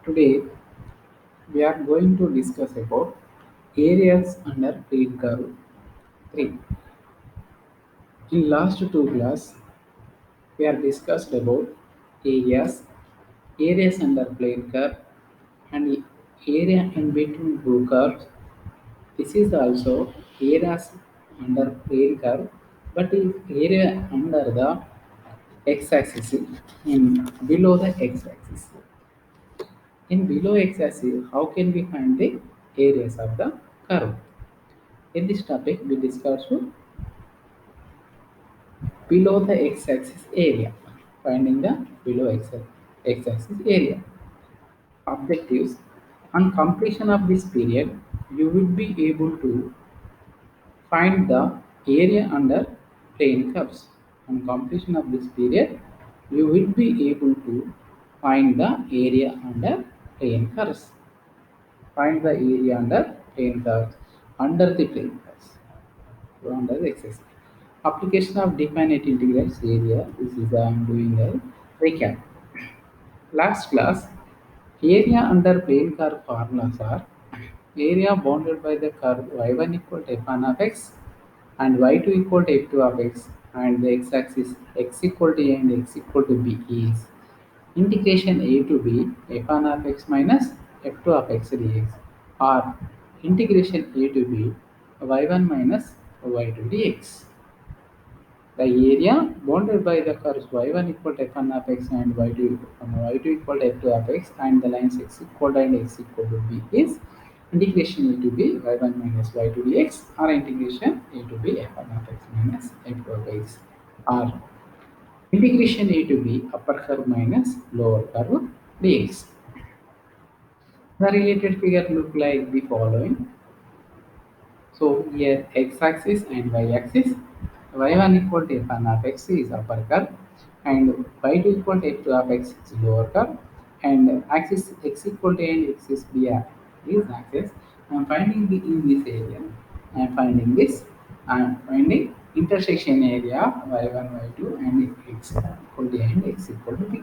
Today we are going to discuss about areas under plane curve 3. In last two class we are discussed about areas, areas under plane curve and area in between two curves. This is also areas under plane curve but is area under the x-axis in below the x-axis. In below x-axis, how can we find the areas of the curve? In this topic, we discuss below the x-axis area, finding the below x-axis area. Objectives: on completion of this period, you will be able to find the area under plane curves. On completion of this period, you will be able to find the area under plane curves. Find the area under plane curves under the plane curves. So under the exercise. Application of definite integrals area. This is I am doing a recap. Last class, area under plane curve formulas are area bounded by the curve y1 equal to f1 of x and y2 equal to f2 of x and the x-axis x equal to a and x equal to b is integration a to b f1 of x minus f2 of x dx or integration a to b y1 minus y2 dx. The area bounded by the curves y1 equal to f1 of x and y2 equal to f2 of x and the lines x equal to and x equal to b is integration a to b y1 minus y2 dx or integration a to b f1 of x minus f2 of x or integration a to b upper curve minus lower curve dx. The related figure look like the following. So here x-axis and y-axis, y1 equal to f1 of x is upper curve and y2 equal to f2 of x is lower curve and axis x equal to and axis b is axis. I am finding the in this area. I am finding this. I am finding intersection area of y1, y2 and x equal to and x equal to b.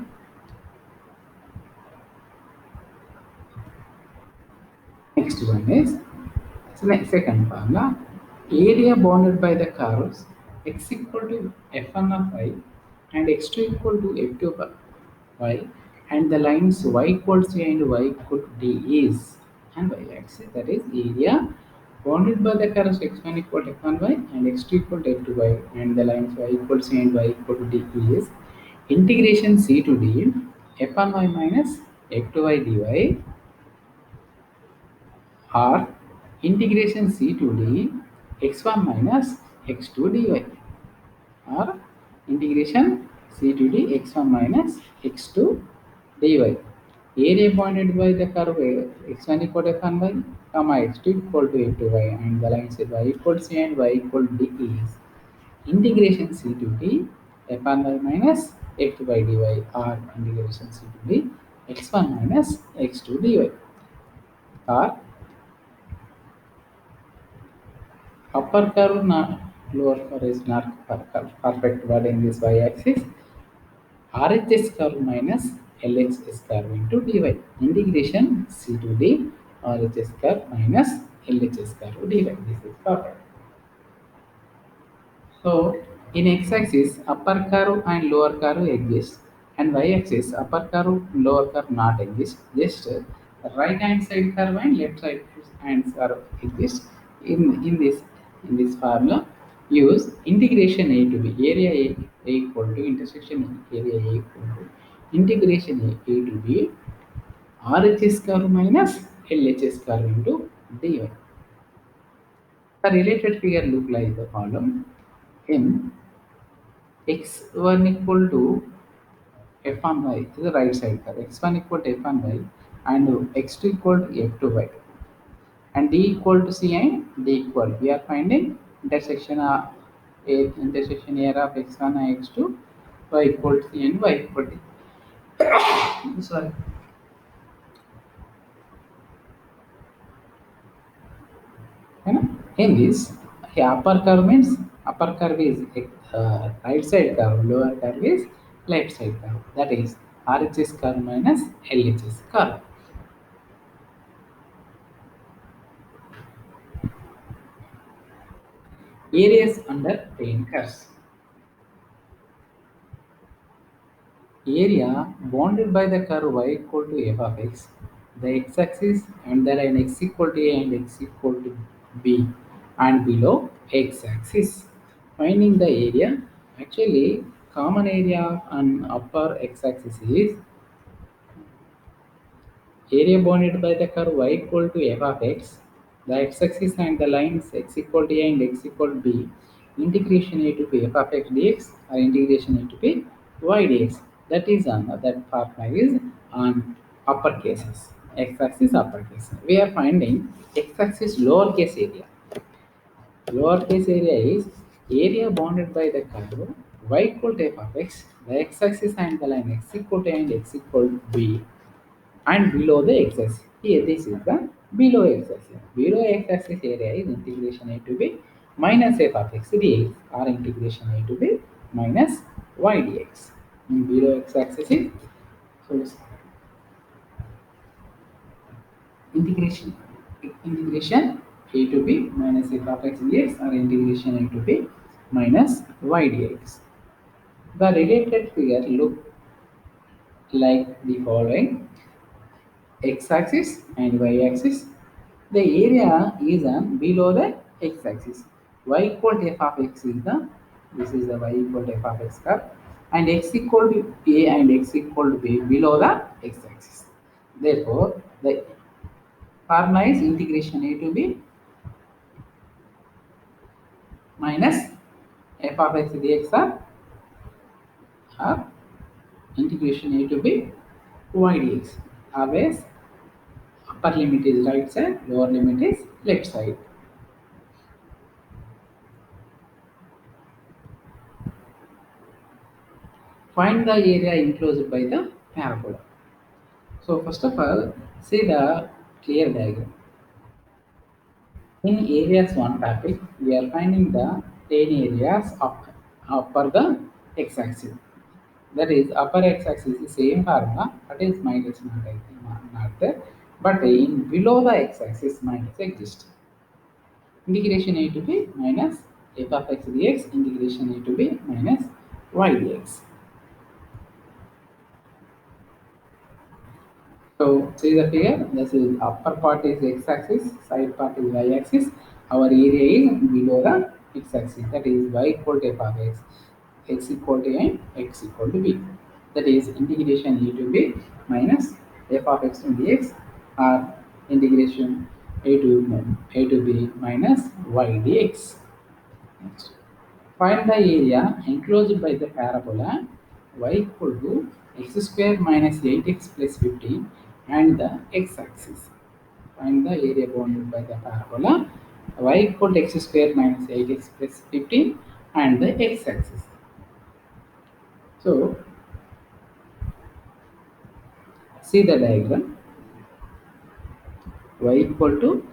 Next one is second formula. Area bounded by the curves x equal to f1 of y and x2 equal to f2 of y and the lines y equals to and y equal to d is and y-axis, that is area bounded by the curves x1 equal to f1y and x2 equal to f2y and the lines y equals to and y equal to d is integration c to d f1y minus f2y dy or integration c to d x1 minus x2 dy or integration c to d x1 minus x2 dy. Area bounded by the curve x1 equal to f1y, comma x2 equal to f2y and the line said y equals to and y equal to d is integration c to d f1y minus f2y dy or integration c to d x1 minus x2 dy or upper curve not lower curve is not perfect but in this y-axis RHS curve minus LHS curve into dy integration c to d RHS curve minus LHS curve dy, this is perfect. So in x-axis upper curve and lower curve exist and y-axis upper curve lower curve not exist, just right hand side curve and left side hand curve exist. In this formula use integration a to b area a equal to intersection area a equal to integration a to b RHS curve minus LHS curve into dy. The related figure look like the following. In x1 equal to f1 y is the right side curve x1 equal to f1 y and x2 equal to f2 y and d equal to c and d equal we are finding intersection intersection area of x1 and x2 y equal to c and y equal to sorry. You know, in this upper curve means upper curve is right side curve, lower curve is left side curve. That is RHS curve minus LHS curve. Areas under plane curves. Area bounded by the curve y equal to f of x, the x-axis and the line x equal to a and x equal to b, and below x-axis. Finding the area, actually common area of an upper x-axis is area bounded by the curve y equal to f of x, the x-axis and the lines x equal to a and x equal to b, integration a to b f of x dx or integration a to b y dx. That is on that formula is on upper cases. X-axis upper case. We are finding x-axis lowercase area. Lowercase area is area bounded by the curve y equal to f of x, the x-axis and the line x equal to a and x equal to b, and below the x-axis. Here this is the below x-axis. Below x-axis area is integration a to b minus f of x dx or integration a to b minus y dx. And below x-axis is so integration a to b minus f of x dx or integration a to b minus y dx. The related figure look like the following: x-axis and y-axis. The area is on below the x-axis. Y equal to f of x is the this is the y equal to f of x curve, and x equal to a and x equal to b below the x-axis. Therefore, the formula is integration a to b minus f of x dx or integration a to b y dx. Always upper limit is right side, lower limit is left side. Find the area enclosed by the parabola. So first of all, see the clear diagram. In areas 1 topic, we are finding the 10 areas upper the x-axis. That is upper x-axis is the same formula, but is minus not there. But in below the x-axis minus exists. Integration a to b minus f of x dx, integration a to b minus y dx. So see the figure, this is upper part is x-axis, side part is y-axis. Our area is below the x-axis, that is y equal to f of x equal to a, x equal to b. That is integration e to b minus f of x to dx or integration a to b minus y dx. Next. Find the area enclosed by the parabola y equal to x square minus 8x plus 15 and the x-axis. Find the area bounded by the parabola y equal to x square minus 8x plus 15 and the x-axis. So, see the diagram. Y equal to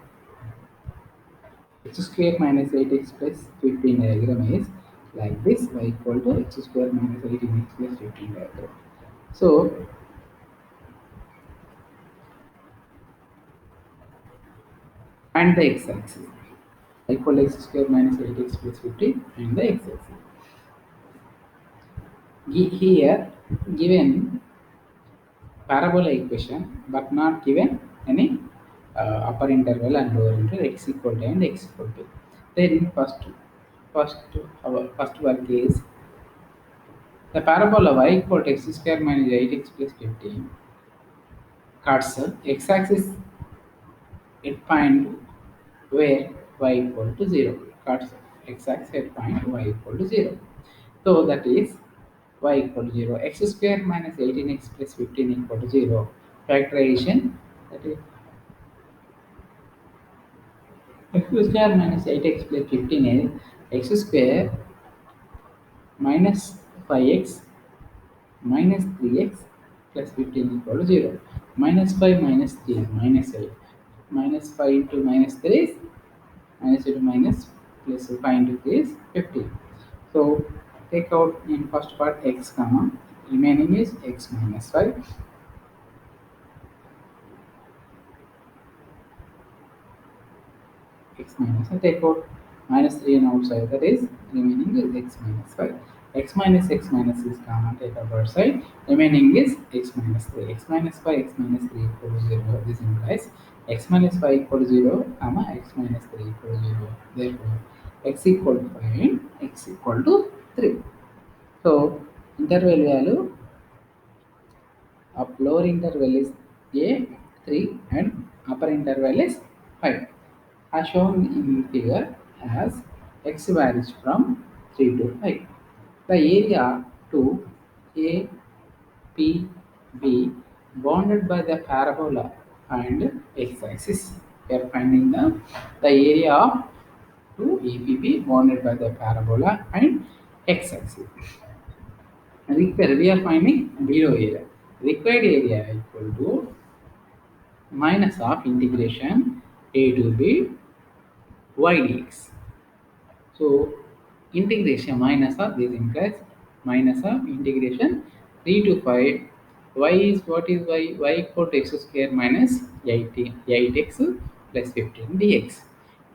x square minus 8x plus 15 diagram is like this. Y equal to x square minus 18x plus 15 diagram. So, and the x-axis equal to x square minus 8x plus 15 and the x-axis. Here given parabola equation but not given any upper interval and lower interval x equal to and x equal to. Then first our first work is the parabola y equal to x square minus 8x plus 15 cuts x-axis at point where y equal to 0. Cuts x-axis at point y equal to 0. So that is y equal to 0. X square minus 18x plus 15 equal to 0. Factorization, that is x square minus 8x plus 15 is x square minus 5x minus 3x plus 15 equal to 0. Minus 5 minus 3 minus 8. Minus 5 into minus 3 is minus into minus plus 5 into 3 is 15. So take out in first part x comma, remaining is x minus 5. X minus, take out minus 3 and outside, that is remaining is x minus 5. X minus is common, take out side, remaining is x minus 3. X minus 5, x minus 3 equal to 0. This implies x minus 5 equal to 0, comma x minus 3 equal to 0. Therefore, x equal to 5 and x equal to 3. So, interval value of lower interval is a 3 and upper interval is 5. As shown in figure as x varies from 3 to 5. The area to A, P, B bounded by the parabola and x-axis. We are finding the area of to APB bounded by the parabola and x-axis. Required, we are finding below area. Required area equal to minus of integration a to b y dx. So integration minus of this implies minus of integration 3 to 5. Y is what is y? Y equal to x square minus 8x plus 15 dx.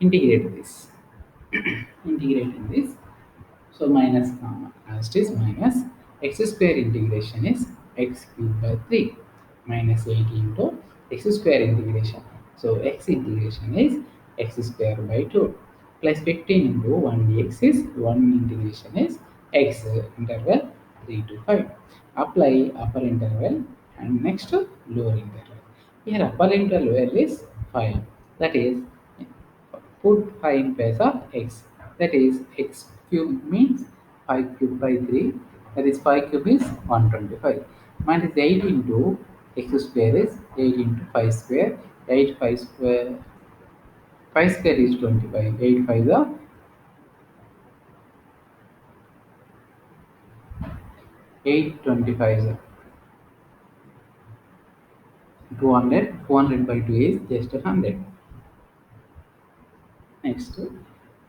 Integrate this. Integrating this. So minus as it is minus x square integration is x cubed by 3 minus 8 into x square integration. So x integration is x square by 2 plus 15 into 1 dx is 1 integration is x interval 3 to 5. Apply upper interval and next lower interval. Here upper interval is 5, that is put 5 in place of x. That is x cube means 5 cube by 3. That is 5 cube is 125. Minus 8 into x square is 8 into 5 square. 8 5 square. 5 square is 25. 8 5 is 8 25 is 200. 200 by 2 is just 100. Next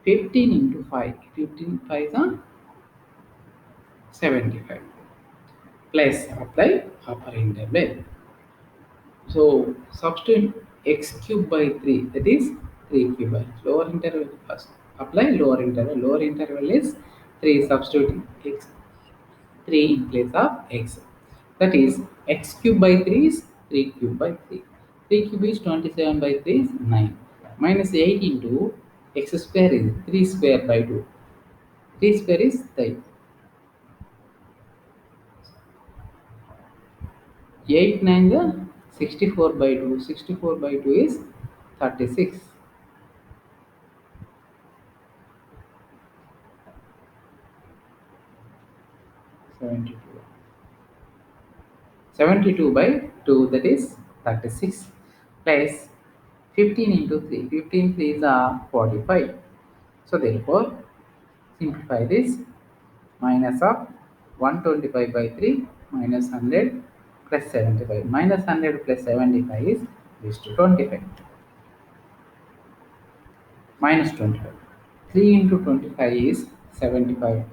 15 into 5. 15 5 is 75. Plus apply upper interval. So substitute x cube by 3, that is 3 cube by lower interval first. Apply lower interval. Lower interval is 3, substituting x 3 in place of x. That is x cube by 3 is 3 cube by 3. 3 cube is 27 by 3 is 9. Minus 8 into x square is 3 square by 2. 3 square is 3. 8 9 the 64 by 2. 64 by 2 is 36. 72. 72 by 2, that is 36 plus 15 into 3. 15 3s are 45. So therefore simplify this, minus of 125 by 3 minus 100 plus 75. Minus 100 plus 75 is this to 25 minus 25. 3 into 25 is 75.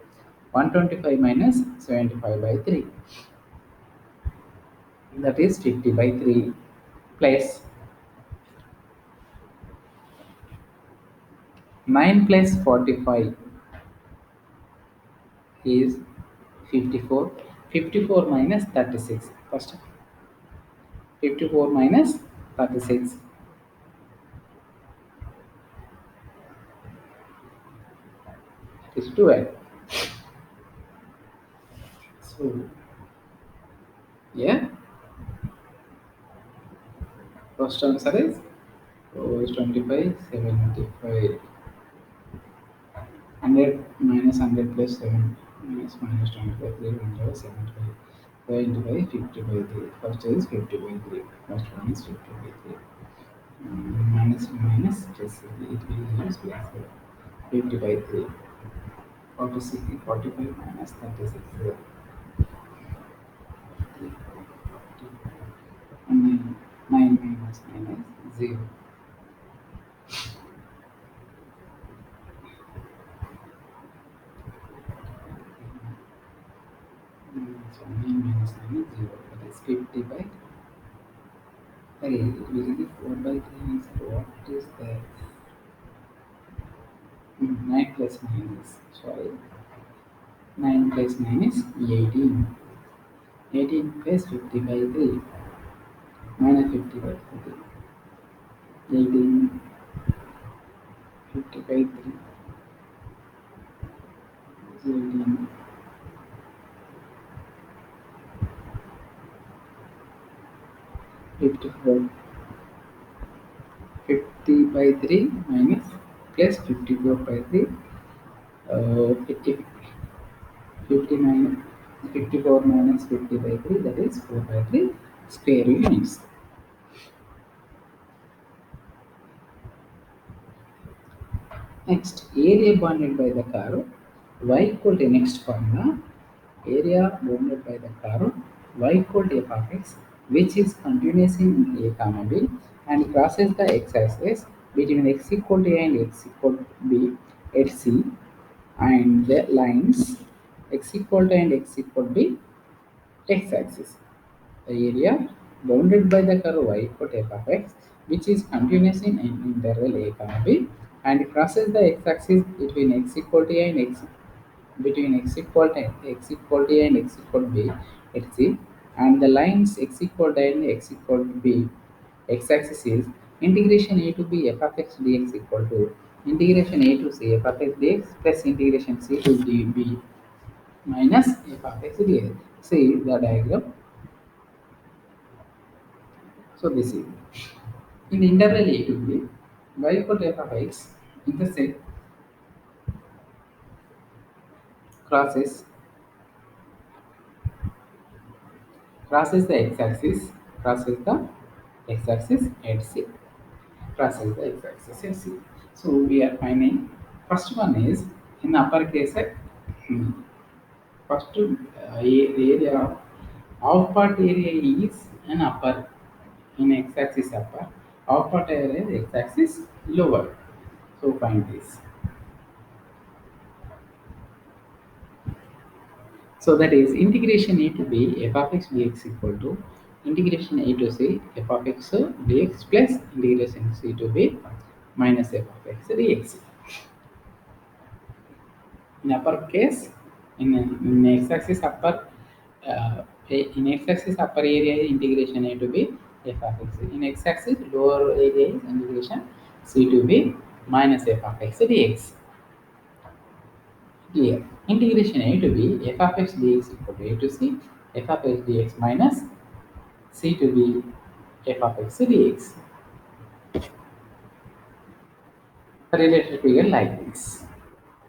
125 minus 75 by 3, that is 50 by 3 plus 9 plus 45 is 54. 54 minus 36. First 54 minus 36 is 12. So yeah, first answer is oh, is 25, 75. 100 minus 100 plus 7 minus 25, 300, 75. 25, 50 by 3. First is 50 by 3. First one is 50 by 3. Minus minus plus it will use plus 50 by 3. 46, 45 minus 36. 9, 9 minus 9 is 0. So 9 minus 9 is 0. That is 50 by 3. Usually 4 by 3 is what is that? 9 plus 9 is, sorry, 9 plus 9 is 18. 18 plus 50 by 3 minus 50 by 3. 18, 50 by 3 is 18. 54. 50 by 3 minus plus 54 by 3. 50, 59, 54 minus 50 by 3, that is 4 by 3 square units. Next, area bounded by the curve y equal to next formula. Area bounded by the curve y equal to f of x, which is continuous in a comma b and crosses the x-axis between x equal to a and x equal to b at c, and the lines x equal to and x equal to b x-axis. The area bounded by the curve y equal to f of x, which is continuous in an interval a comma b and crosses the x-axis between x equal to a and x between x equal to x equal to a and x equal to b at c, and the lines x equal to a and x equal to b x-axis is integration a to b f of x dx equal to integration a to c f of x dx plus integration c to db minus f of x dx. See the diagram. So this is in the interval a to b, y equal to f of x intersect crosses crosses the x-axis crosses the x-axis at c crosses the x-axis at c. So we are finding first one is in uppercase. First area of part area is an upper in x-axis upper. Of part area is x-axis lower. So find this. So that is integration a to b f of x dx equal to integration a to c f of x dx plus integration c to b minus f of x dx. In upper case, in x-axis upper, in x-axis upper area is integration a to b f of x. In x-axis lower area is integration c to b minus f of x dx. Here, integration a to b f of x dx equal to a to c f of x dx minus c to b f of x dx. The related figure like this.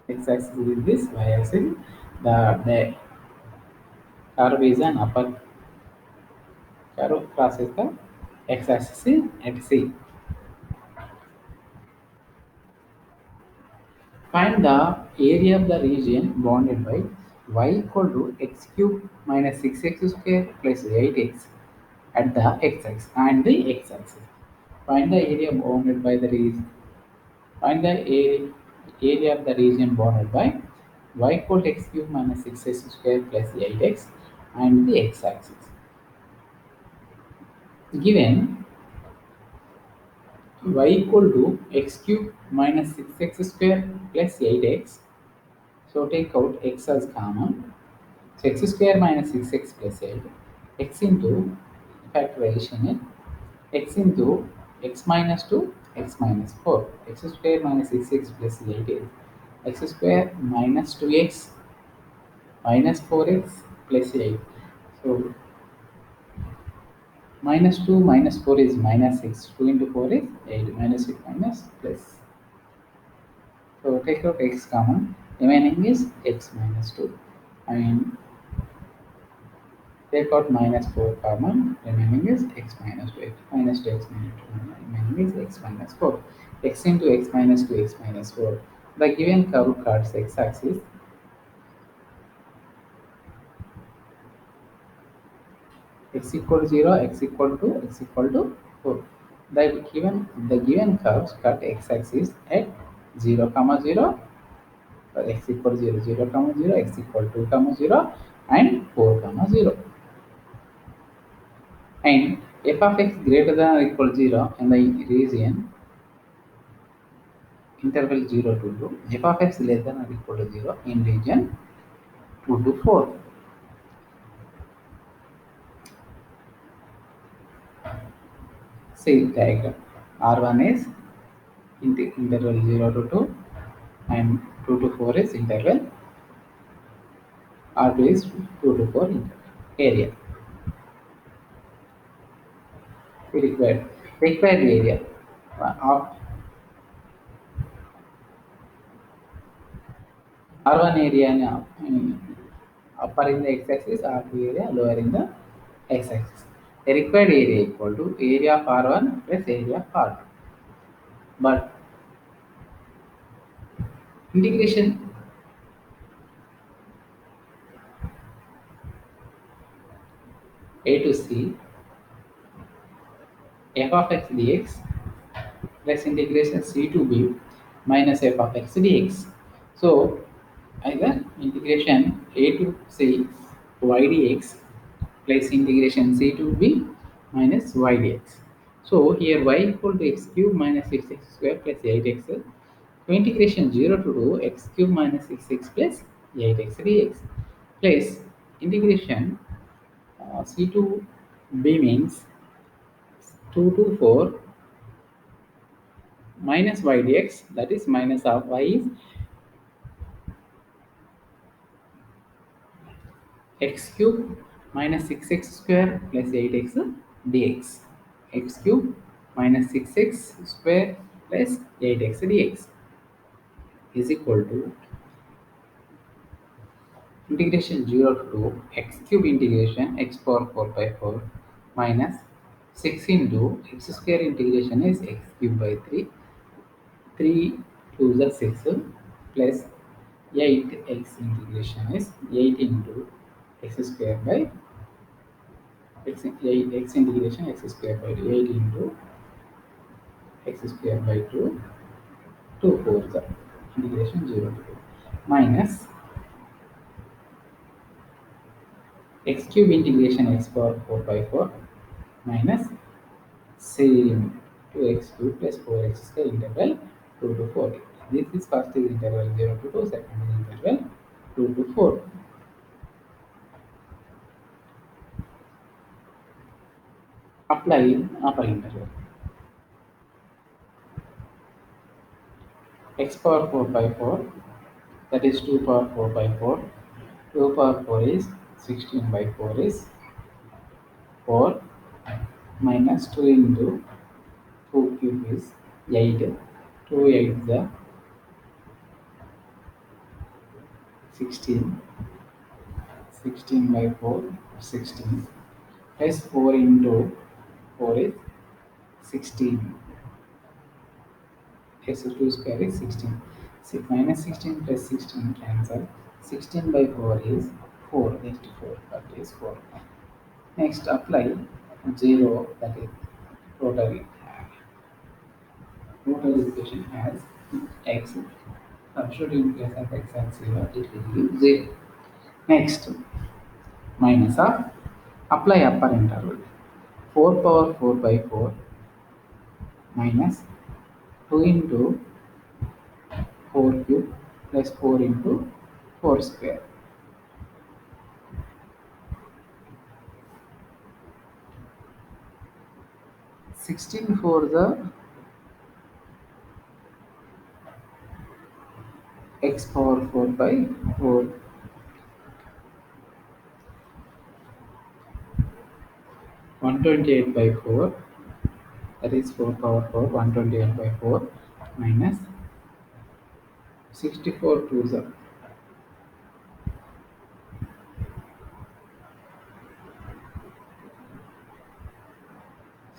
X-axis is this, y-axis the curve is an upper curve crosses the x-axis at c. Find the area of the region bounded by y equal to x cube minus 6x square plus 8x at the x-axis and the x-axis. Find the area bounded by the region. Find the area of the region bounded by y equal to x cube minus 6x square plus 8x and the x-axis. Given y equal to x cube minus 6x square plus 8x, so take out x as common. So x square minus 6x plus 8, x into factorization in x into x minus 2, x minus 4, x square minus 6x plus 8 is x square minus 2x minus 4x plus 8. So minus 2 minus 4 is minus 6, 2 into 4 is 8, minus 6 minus plus. So take out x common, remaining is x minus 2 and take out minus 4 common, remaining is x minus 2, x minus 2, x minus 2, remaining is x minus 4. X into x minus 2, x minus 4. The given curve cuts x-axis x equal to 0, x equal to 4. The given curves cut x-axis at 0, comma 0, x equal to 0, 0, comma 0, x equal to 2, comma 0, and 4, comma 0. And f of x greater than or equal to 0 in the region interval 0 to 2, f of x less than or equal to 0 in region 2 to 4. See diagram. R1 is interval 0 to 2 and 2 to 4 is interval, R2 is 2 to 4 interval. Area required area of R1 area upper in the x-axis, R2 area lower in the x-axis. The required area equal to area of R1 plus area of R2. But integration a to c f of x dx plus integration c to b minus f of x dx. So either integration a to c y dx plus integration c to b minus y dx. So here y equal to x cube minus 6x square plus 8x. So integration 0 to 2 x cube minus 6x plus 8x dx plus integration c to b means 2 to 4 minus y dx, that is minus of y is x cube minus 6x square plus 8x dx. X cube minus 6x square plus 8x dx is equal to integration 0 to x cube integration x power 4 by 4 minus 6 into x square integration is x cube by 3, 3 to the 6 plus 8 x integration is 8 into x square by x integration x square by 8 into x square by 2, 2 4 the integration 0 to 2 minus x cube integration x power 4 by 4 minus same 2x cube plus 4x square interval 2 to 4. This is first is interval 0 to 2, second is interval 2 to 4. Apply upper interval. X power 4 by 4, that is 2 power 4 by 4. 2 power 4 is 16 by 4 is 4 minus 2 into 2 cube is 8. 2 8 the 16. 16 by 4 16 plus 4 into 4 is 16. X 2 square is 16. 16 plus 16 cancel. 16 by 4 is 4. Next 4, that is 4. Next apply 0, that is total. Total equation has x. Substitute in place of x and 0, it will give 0. Next minus of apply upper interval. 4 power 4 by 4 minus 2 into 4 cube plus 4 into 4 square. 16 for the x power 4 by 4. 128 by 4, that is 4 power 4, 128 by 4 minus 64 to the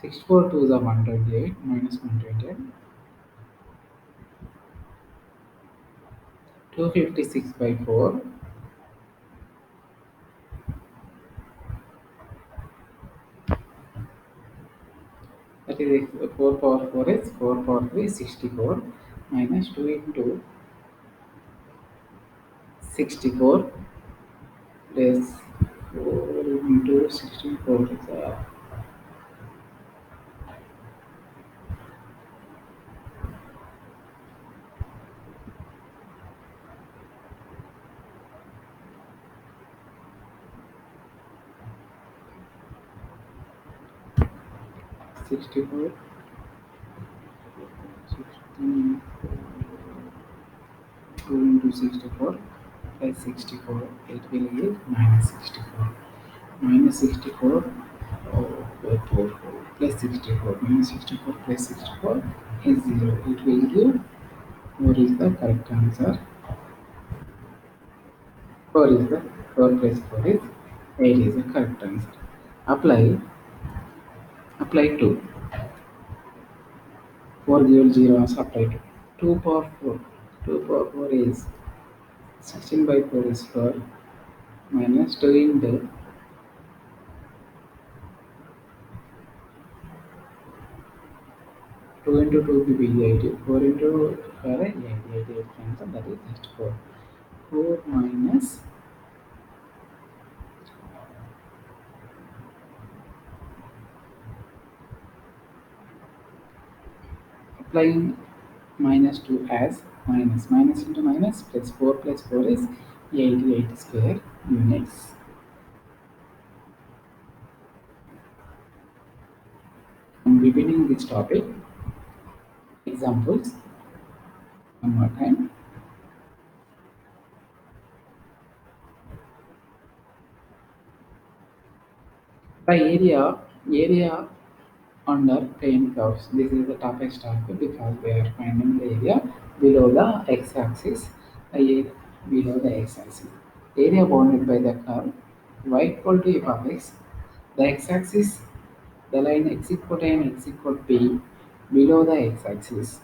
64 to the 128 minus 128, 256 by 4, that is 4 power 4 is 4 power 3 is 64 minus 2 into 64 plus 4 into 64 is 64, 16, 2 into 64 plus 64, it will give minus 64. Minus 64 4 plus 64 minus 64 plus 64 is 0. It will give 4 is the correct answer. 4 is the 4 plus 4 is 8 is the correct answer. Apply 2. 4 gives 0 also apply 2. 2 power 4. 2 power 4 is 16 by 4 is 4 minus 2 into 2 into 2 will be 8. 4 into 4 is 8 cancel, that is just 4. 4 minus applying minus 2 as minus into minus plus 4 is 88 square units. I'm repeating this topic. Examples one more time. The area under plane curves. This is the toughest topic because we are finding the area below the x-axis, the area below the x-axis. Area bounded by the curve y equal to f of x. The x-axis, the line x equal to m, x equal to p below the x-axis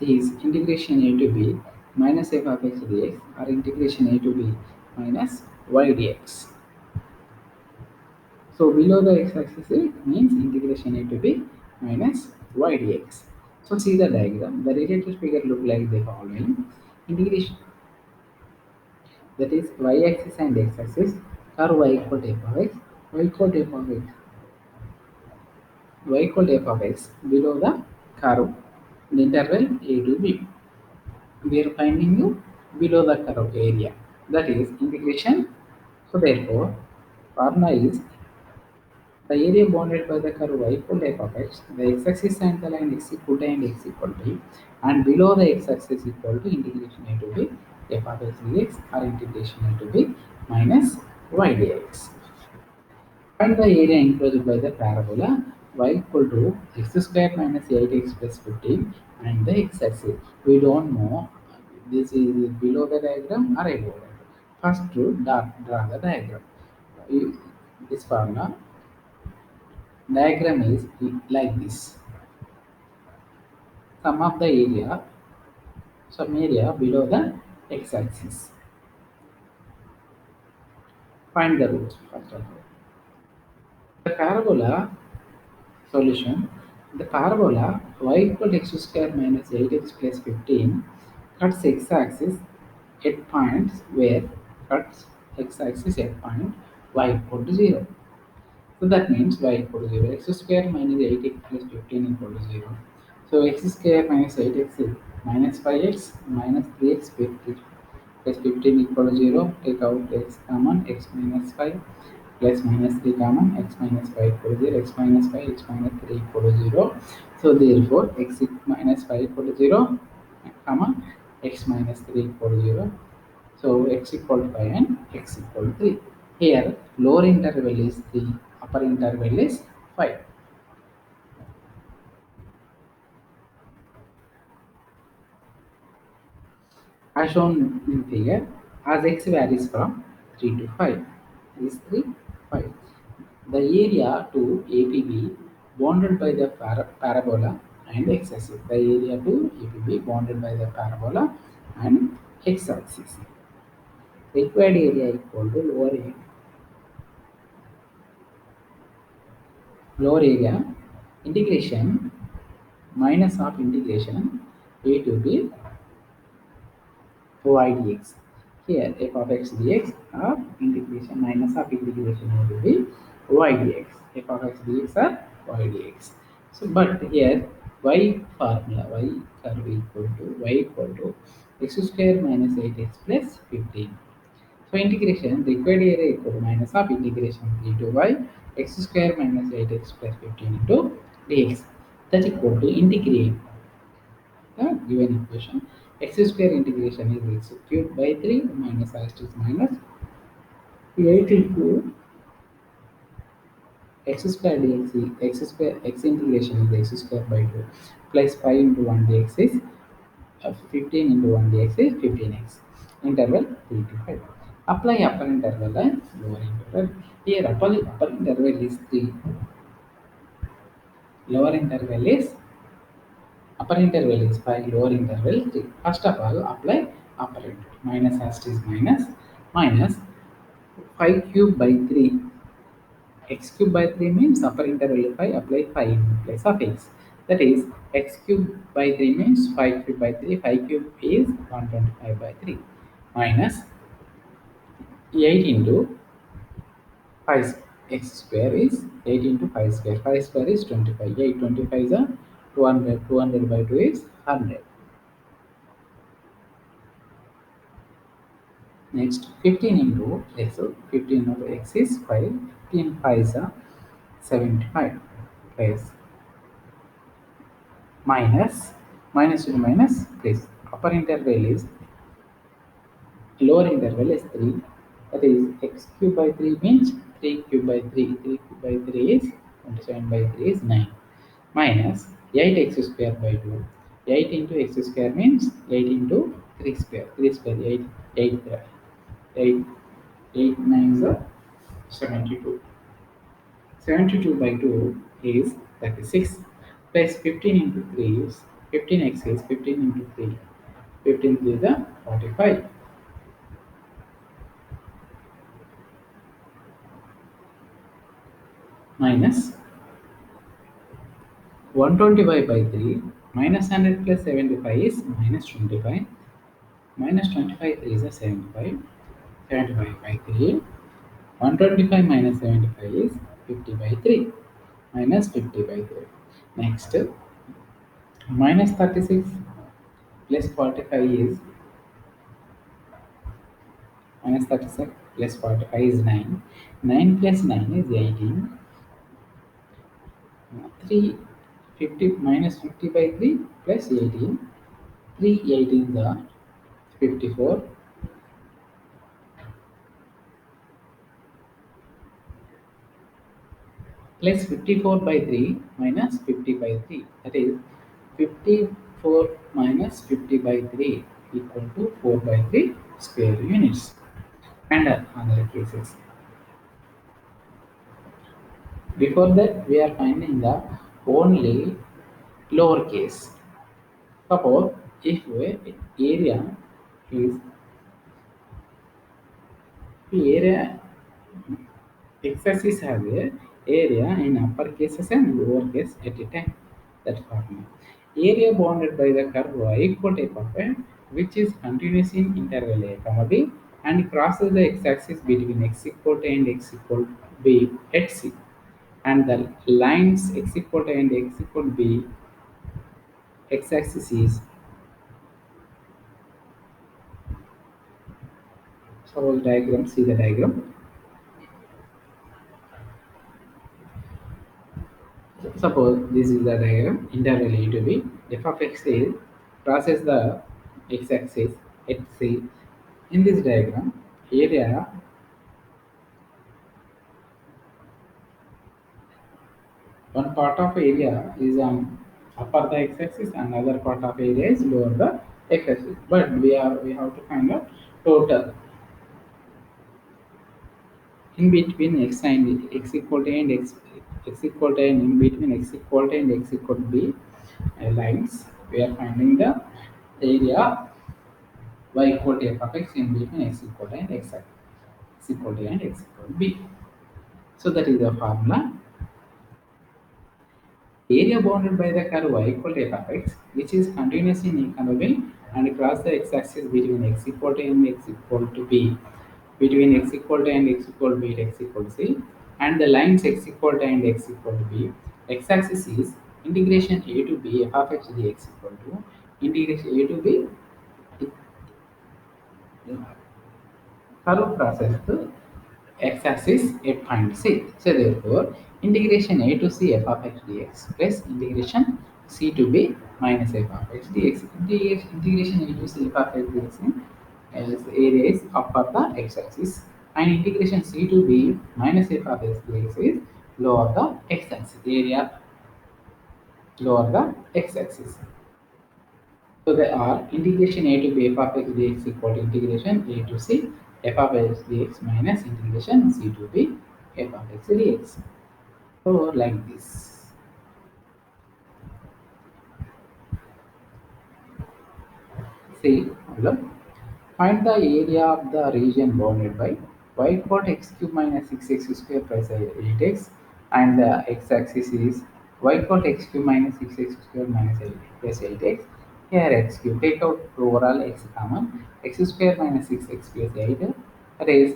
is integration a to b minus f of x dx or integration a to b minus y dx. So below the x-axis it means integration a to b minus y dx. So see the diagram. The related figure look like the following. Integration, that is y-axis and x-axis, curve y equal to f of x, y equal to f of x, y equal to f of x below the curve in the interval a to b. We are finding you below the curve area. That is integration. So therefore, formula is the area bounded by the curve y equal to f of x, the x-axis and the line x equal to and x equal to b, and below the x-axis equal to integration a to b f of x dx or integration a to b minus y dx. Find the area enclosed by the parabola y equal to x square minus 8x plus 15 and the x-axis. We don't know this is below the diagram or above it. First to draw the diagram. This formula diagram is like this. Sum of the area, some area below the x-axis. Find the root first of all. The parabola solution. The parabola y equal to x square minus 8x plus 15 cuts x-axis at points where cuts x-axis at point y equal to 0. So that means y equal to 0. X square minus 8x plus 15 equal to 0. So x square minus 8x is minus 5x minus 3x plus 15 equal to 0. Take out x common, x minus 5 plus minus 3 common, x minus 5 equal to 0, x minus 5, x minus 3 equal to 0. So therefore minus 5 equal to 0, comma, x minus 3 equal to 0. So x equal to 5 and x equal to 3. Here lower interval is 3, upper interval is 5. As shown in figure, as x varies from 3 to 5, is 3, 5. The area to APB bounded by the parabola and x-axis. The area to APB bounded by the parabola and x-axis. Required area equal to lower area integration minus of integration a to b y dx. Here f of x dx or integration minus of integration a to b y dx. F of x dx or y dx. So but here y formula y curve equal to y equal to x square minus 8x plus 15. So integration required area equal to minus of integration 3 to y x square minus 8x plus 15 into dx. That's equal to integrate the given equation. X square integration is x cubed by 3 minus asterisk minus 8 into x square dx x square x integration is x square by 2 plus 5 into 1 dx is 15 into 1 dx is 15x. Interval 3 to 5. Apply upper interval and lower interval. Here upper interval is 3, lower interval is upper interval is 5, lower interval 3. First of all, apply upper interval. Minus asterisk minus 5 cube by 3. X cube by 3 means upper interval is 5, apply 5 in place of x. That is, x cube by 3 means 5 cube by 3, 5 cube is 125 by 3 minus 8 into 5 x square is 8 into 5 square. 5 square is 25. 8 25 is a 200. 200 by 2 is 100. Next 15 into x. So 15 into x is 5. 15 5 is a 75 plus minus to minus plus upper interval is lower interval is 3. That is x cube by 3 means 3 cube by 3. 3 cube by 3 is 27 by 3 is 9 minus 8x square by 2. 8 into x square means 8 into 3 square. 3 square 8 8 8 8 9 is 72. 72 by 2 is 36 plus 15 into 3 is 15x is 15 into 3. 15 3 is the 45 minus 125 by 3 minus 100 plus 75 is minus 25. Minus 25 3 is a 75. 75 by 3. 125 minus 75 is 50 by 3 minus 50 by 3. Next, minus 36 plus 45 is minus 36 plus 45 is 9. 9 plus 9 is 18. 3 50 minus 50 by 3 plus 18. 3 18 are 54 plus 54 by 3 minus 50 by 3. That is 54 minus 50 by 3 equal to 4 by 3 square units. And other cases. Before that, we are finding the only lower case. Suppose if area is area x-axis has a area in upper cases and lower case at a time. That formula. Area bounded by the curve y equal to f of n, which is continuous in interval a comma b and crosses the x-axis between x equal to and x equal to b at c. And the lines x equal to and x equal to b x-axis is, suppose diagram, see the diagram. Suppose this is the diagram, interval a to b. F of x is crosses the x-axis at c. In this diagram, area one part of area is on upper the x-axis, and other part of area is lower the x-axis. But we have to find out total in between x and x equal to and x equal to and in between x equal to and x equal to b lines. We are finding the area y equal to f of x in between x equal to and x equal to and x equal to b. So that is the formula. Area bounded by the curve y equal to f of x, which is continuous in economy and cross the x-axis between x equal to and x equal to b, between x equal to and x equal to b at x equal to c, and the lines x equal to and x equal to b. X-axis is integration a to b f of x dx equal to integration a to b curve crosses the x-axis at point C. So therefore, integration a to c f of x dx plus integration c to b minus f of x dx. Integration a to c f of x dx as area is up of the x-axis, and integration c to b minus f of x dx is lower the x-axis. Area lower the x-axis. So they are integration a to b f of x dx equal to integration a to c f of x dx minus integration c to b f of x dx. So like this. See, look. Find the area of the region bounded by y equal x cube minus 6x square plus 8x, and the x-axis is y equal x cube minus 6x square minus 8 plus 8x. Here x cube, take out overall x common, x square minus 6x plus 8, that is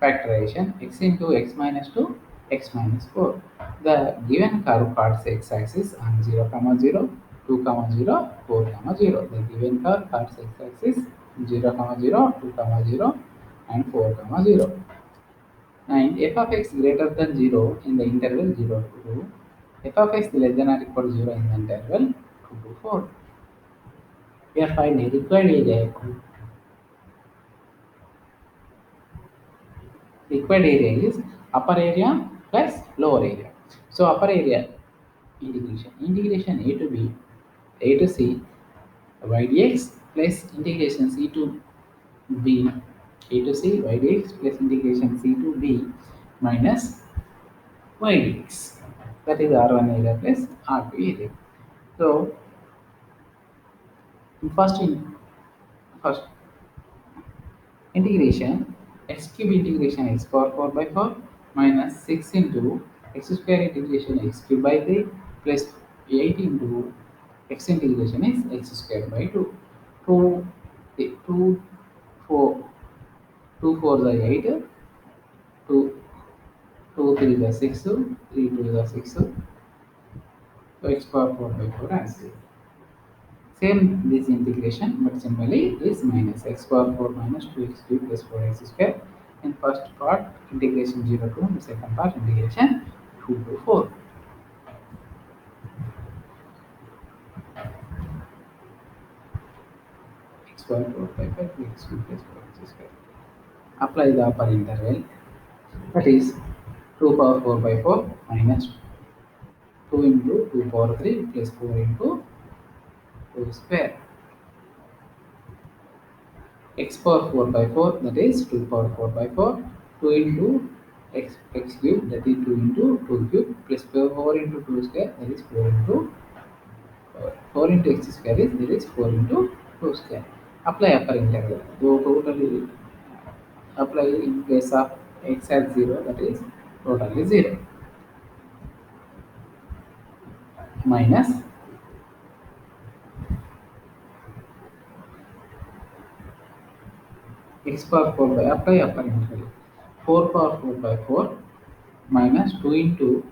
factorization x into x minus 2, x minus 4. The given curve parts x-axis on 0, comma 0, 2, comma 0, 4, comma 0. The given curve parts x-axis 0, comma 0, 2, comma 0, and 4, comma 0. And f of x greater than 0 in the interval 0 to 2, f of x less than or equal to 0 in the interval 2 to 4. We are finding required area. Required area is upper area plus lower area. So upper area integration a to b, a to c, y dx plus integration c to b, a to c, y dx plus integration c to b minus y dx. That is R1 area plus R2 area. So first integration x cube integration x power 4 by 4 minus 6 into x square integration x cube by 3 plus 8 into x integration is x square by 2. 2, 2, 4, 2 4 the 8, 2, 2 3 the 6, 3 2 the 6, so x power 4 by 4 as it. Same this integration, but simply is minus x power 4 minus 2x cube plus 4x square. In first part, integration 0 to 1, the second part, integration 2 to 4. X power 4 by 5 x cube plus 4x square. Apply the upper interval, that is 2 power 4 by 4 minus 2 into 2 power 3 plus 4 into 2 square. X power 4 by 4, that is 2 power 4 by 4, 2 into x cube, that is 2 into 2 cube plus 4 into 2 square, that is 4 into 4 into x square is, that is 4 into 2 square. Apply upper integral. So totally apply in place of x at 0, that is totally 0 minus x power 4 by, apply upper integral, 4 power 4 by 4 minus 2 into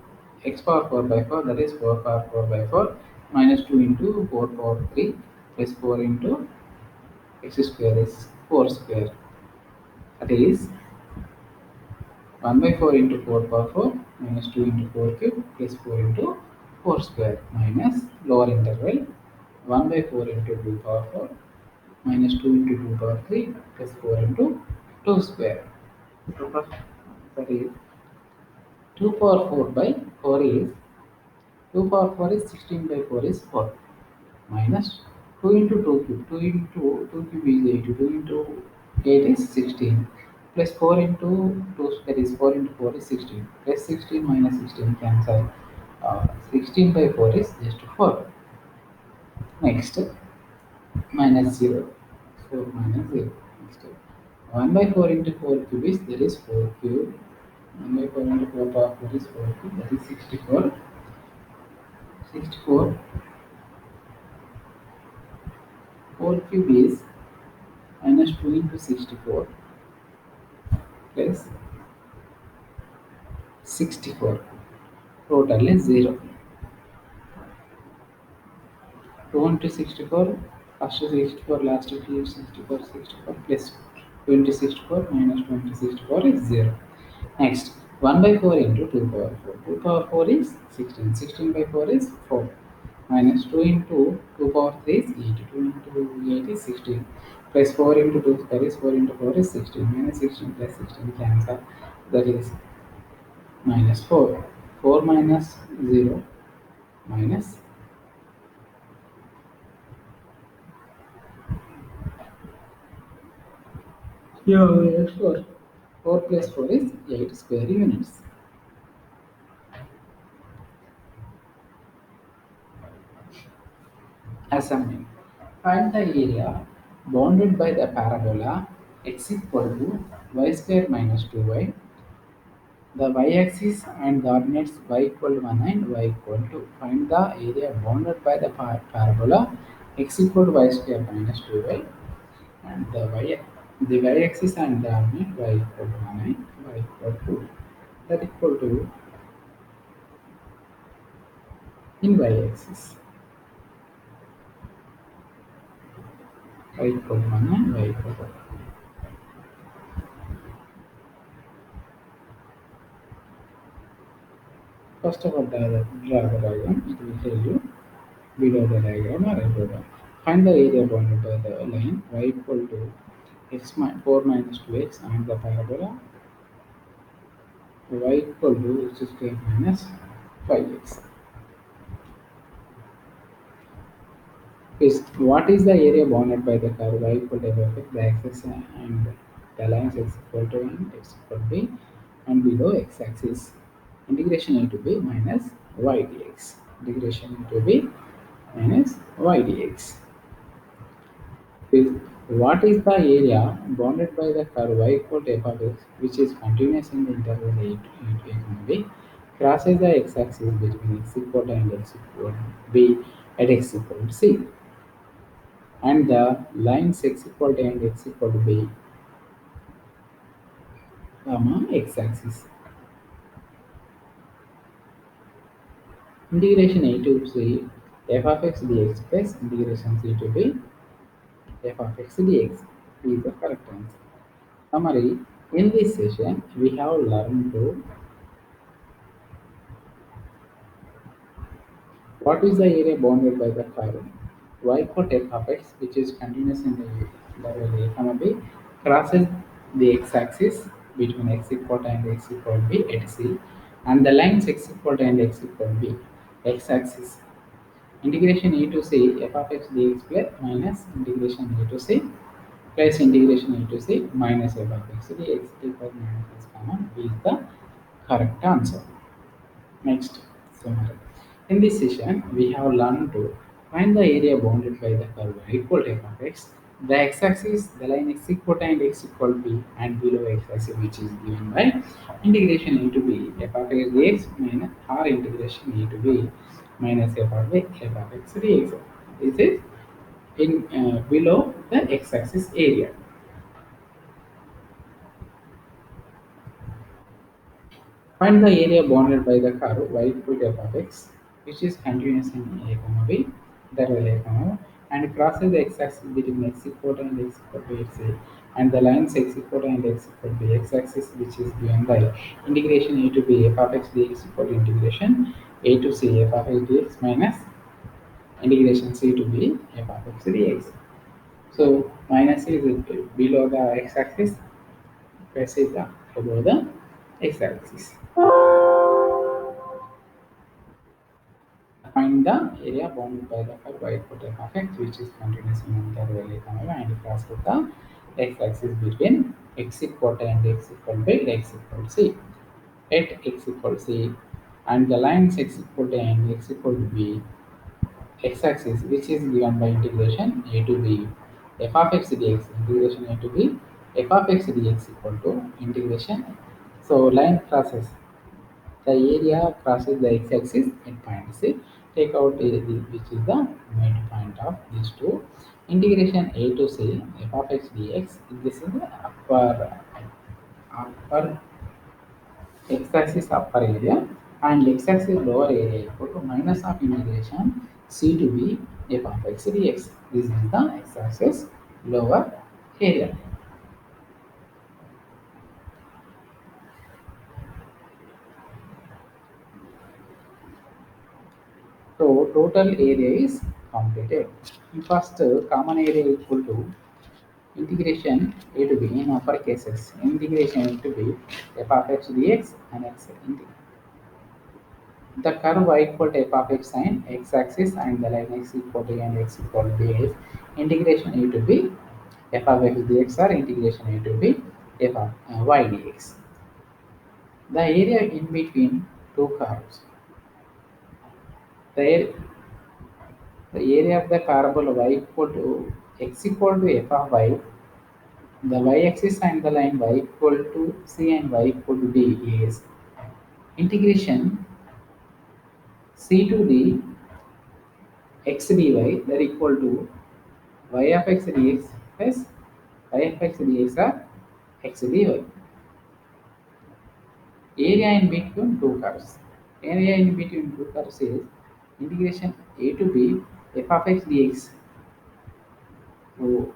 x power 4 by 4, that is 4 power 4 by 4 minus 2 into 4 power 3 plus 4 into x square is 4 square, that is 1 by 4 into 4 power 4 minus 2 into 4 cube plus 4 into 4 square minus lower interval 1 by 4 into 2 power 4 minus 2 into 2 power 3 plus 4 into 2 square. That is 2 power 4 by 4 is 2 power 4 is 16 by 4 is 4 minus 2 into 2 cube, 2 into 2 cube is 8, 2 into 8 is 16 plus 4 into 2 that is 4 into 4 is 16 plus 16 minus 16 cancel. 16 by 4 is just 4. Next minus 0, 4 minus 0. Next 1 by 4 into 4 cube is, that is 4 cube. 1 by 4 into 4 power 4 is 4 cube, that is 64. 64, 4 cube is minus 2 into 64 plus 64. Total is 0. 2 into 64, first 64, last 64, 64 plus 2 into 64 minus 2 into 64 is 0. Next, 1 by 4 into 2 power 4. 2 power 4 is 16. 16 by 4 is 4. Minus 2 into 2 power 3 is 8. 2 into 8 is 16. Plus 4 into 2 square is 4 into 4 is 16. Minus 16 plus 16 cancel. That is minus 4. 4 minus 0 minus, yeah, minus 4. 4 plus 4 is 8 square units. Assignment. Find the area bounded by the parabola x equal to y square minus 2y. The y-axis and the coordinates y equal to 1 and y equal to. Find the area bounded by the parabola x equal to y square minus 2y, and the y-axis and the coordinate y equal to 1 and y equal to, that equal to in y-axis y equal to 1 and y equal to. First of all, draw the diagram. It will tell you below the diagram or above the. Find the area bounded by the line y equal to 4 minus 2x and the parabola y equal to x square minus 5x. Is what is the area bounded by the curve y equal to f of x, the axis and the lines x equal to and x equal to b, and below x axis integration a to b minus y dx. Integration a to b minus y dx. Is what is the area bounded by the curve y equal to f of x, which is continuous in the interval a to b, crosses the x-axis between x equal to and x equal to b at x equal to c, and the lines x equal to and x equal to b, comma x-axis. Integration a to c f of x dx plus integration c to b f of x dx is the correct answer. Summary: in this session, we have learned to what is the area bounded by the curve y equal to f of x, which is continuous in the interval a comma b, crosses the x-axis between x equal to and x equal to b at c, and the lines x equal to and x equal to b, x-axis. Integration e to c f of x dx plus minus integration e to c plus integration e to c minus f of x dx equals minus x comma b is the correct answer. Next, summary. In this session, we have learned to find the area bounded by the curve y equal to f of x, the x-axis, the line x equal to and x equal to b, and below x-axis, which is given by integration a to b f of x dx minus or integration a to b minus f of x dx. This is in below the x-axis area. Find the area bounded by the curve y equal to f of x, which is continuous in a comma b, that will a comma, and crosses the x-axis between x equal to and x equal to x a, and the lines x equal to and x equal to x-axis, which is given by integration a to b f of x dx equal to integration a to c f of x dx minus integration c to b f of x dx. So minus is below the x-axis, plus is the above the x-axis. Find the area bounded by the curve y equal to f of x, which is continuous in interval a comma and crosses the x-axis between x equal to and x equal to x equal to c at x equal to c, and the lines x equal to and x equal to b, x-axis, which is given by integration a to b f of x dx, integration a to b f of x dx equal to integration. So line crosses the area crosses the x-axis at point C. Take out which is the midpoint of these two. Integration a to c f of x dx. This is the upper x-axis upper area, and x-axis lower area equal to minus of integration c to b f of x dx. This is the x-axis lower area. So total area is completed. First, common area equal to integration a to b in upper cases. Integration a to b f of x dx and x. The curve y equal to f of x sin x axis and the line x equal to a and x equal to b is integration a to b f of x dx or integration a to b f of y dx. The area in between two curves. The, ar- the area of the parabola y equal to x equal to f of y, the y-axis and the line y equal to c and y equal to d is integration c to d x dy that equal to y of x dx plus y of x dx or x dy. Area in between two curves. Area in between two curves is integration a to b f of x dx to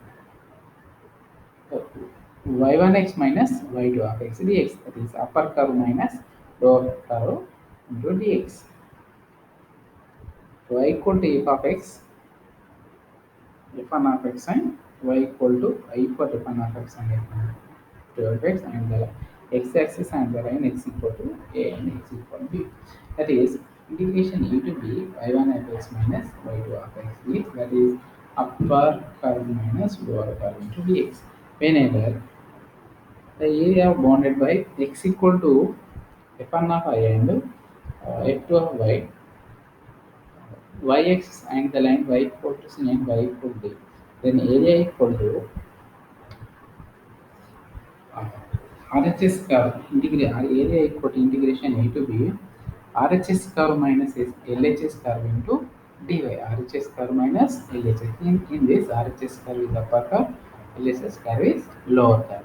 y1x minus y2 of x dx. That is upper curve minus lower curve into dx. Y equal to f of x, f1 of x and y equal to I equal to f1 of x and f1 to f x and the x-axis and the line x equal to a and x equal to b. That is integration e to b y1 of x minus y2 of x dx. That is upper curve minus lower curve into dx. Whenever the area bounded by x equal to f1 of I and f2 of y-axis and the line y equal to c and y equal to d. Then area equal to uh, RHS curve area equal to integration a to b RHS curve minus LHS curve into dy. RHS curve minus LHS. In this RHS curve is upper curve, LHS curve is lower curve.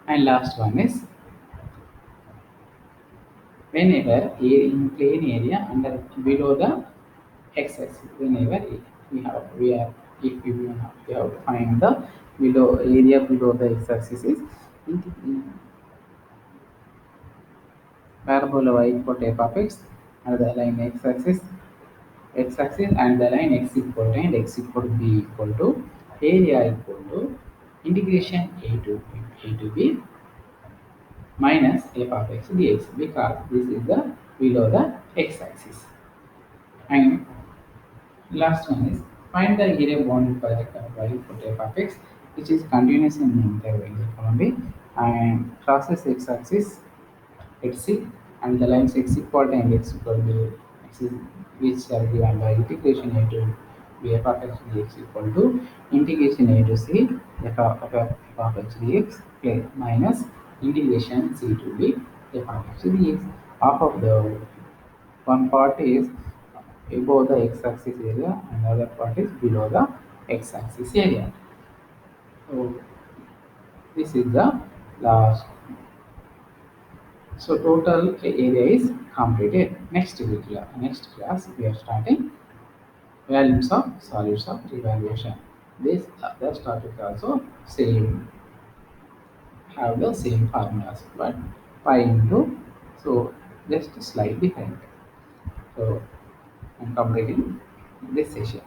And last one is whenever in plane area under below the x-axis, whenever we are if we have to find the below area below the x-axis is in parabola y equal to f of x and the line x-axis and the line x equal to and x equal to b equal to area equal to integration a to b minus f of x dx because this is the below the x-axis. And last one is find the area bounded by the curve y equal to f of x, which is continuous in interval economy and crosses x-axis xc and the lines x equal to and x equal to x is which are given by integration a to b f of x dx equal to integration a to c f of x dx minus integration c to b f of x dx. Half of the one part is above the x-axis area and other part is below the x-axis area. So this is the last. So total area is completed. Next class we are starting values of solids of evaluation. This other topic also same have the same formulas but pi into so just slightly different. So I'm completing this session.